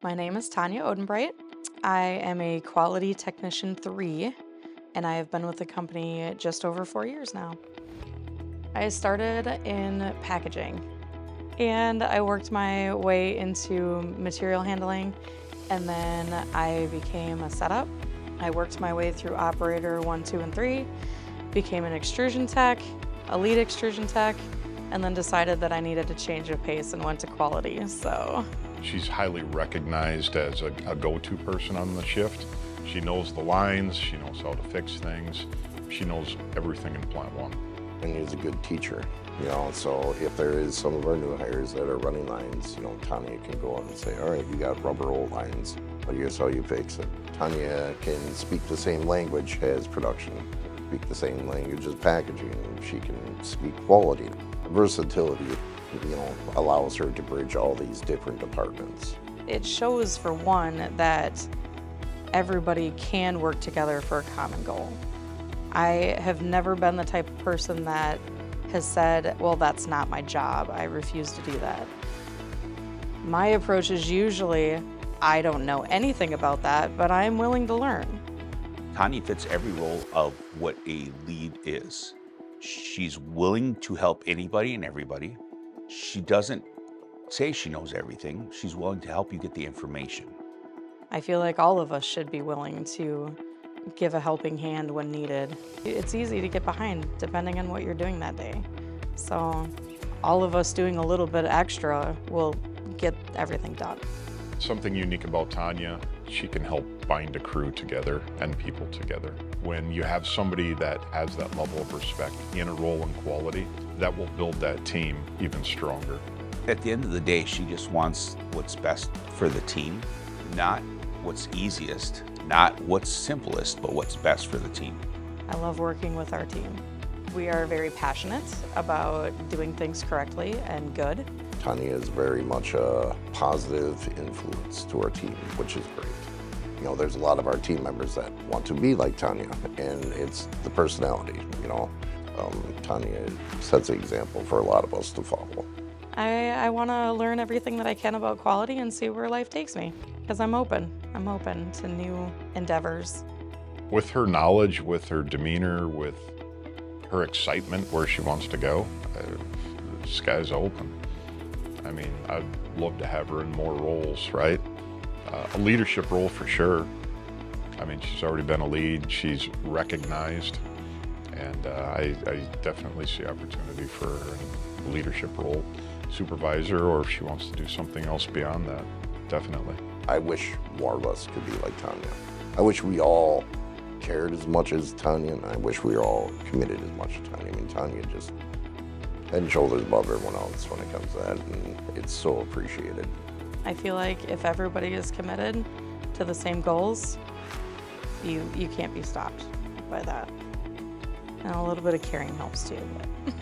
My name is Tanya Odenbreit. I am a quality technician 3, and I have been with the company just over 4 years now. I started in packaging, and I worked my way into material handling, and then I became a setup. I worked my way through operator 1, 2, and 3, became an extrusion tech, a lead extrusion tech, and then decided that I needed to change of pace and went to quality. She's highly recognized as a go-to person on the shift. She knows the lines, she knows how to fix things, she knows everything in Plant 1. And he's a good teacher, so if there is some of our new hires that are running lines, Tanya can go out and say, all right, you got rubber old lines, but here's how you fix it. Tanya can speak the same language as production, speak the same language as packaging, she can speak quality. Versatility, allows her to bridge all these different departments. It shows, for one, that everybody can work together for a common goal. I have never been the type of person that has said, well, that's not my job, I refuse to do that. My approach is usually, I don't know anything about that, but I'm willing to learn. Tanya fits every role of what a lead is. She's willing to help anybody and everybody. She doesn't say she knows everything. She's willing to help you get the information. I feel like all of us should be willing to give a helping hand when needed. It's easy to get behind depending on what you're doing that day. So all of us doing a little bit extra will get everything done. Something unique about Tanya, she can help bind a crew together and people together. When you have somebody that has that level of respect in a role and quality, that will build that team even stronger. At the end of the day, she just wants what's best for the team, not what's easiest, not what's simplest, but what's best for the team. I love working with our team. We are very passionate about doing things correctly and good. Tanya is very much a positive influence to our team, which is great. There's a lot of our team members that want to be like Tanya, and it's the personality, Tanya sets an example for a lot of us to follow. I want to learn everything that I can about quality and see where life takes me, because I'm open. I'm open to new endeavors. With her knowledge, with her demeanor, with her excitement where she wants to go, the sky's open. I mean, I'd love to have her in more roles, right? A leadership role for sure. I mean, she's already been a lead, she's recognized, and I definitely see opportunity for her in a leadership role, supervisor, or if she wants to do something else beyond that, definitely. I wish more of us could be like Tanya. I wish we all cared as much as Tanya, and I wish we were all committed as much as Tanya. I mean, Tanya just head and shoulders above everyone else when it comes to that, and it's so appreciated. I feel like if everybody is committed to the same goals, you can't be stopped by that. And a little bit of caring helps too. But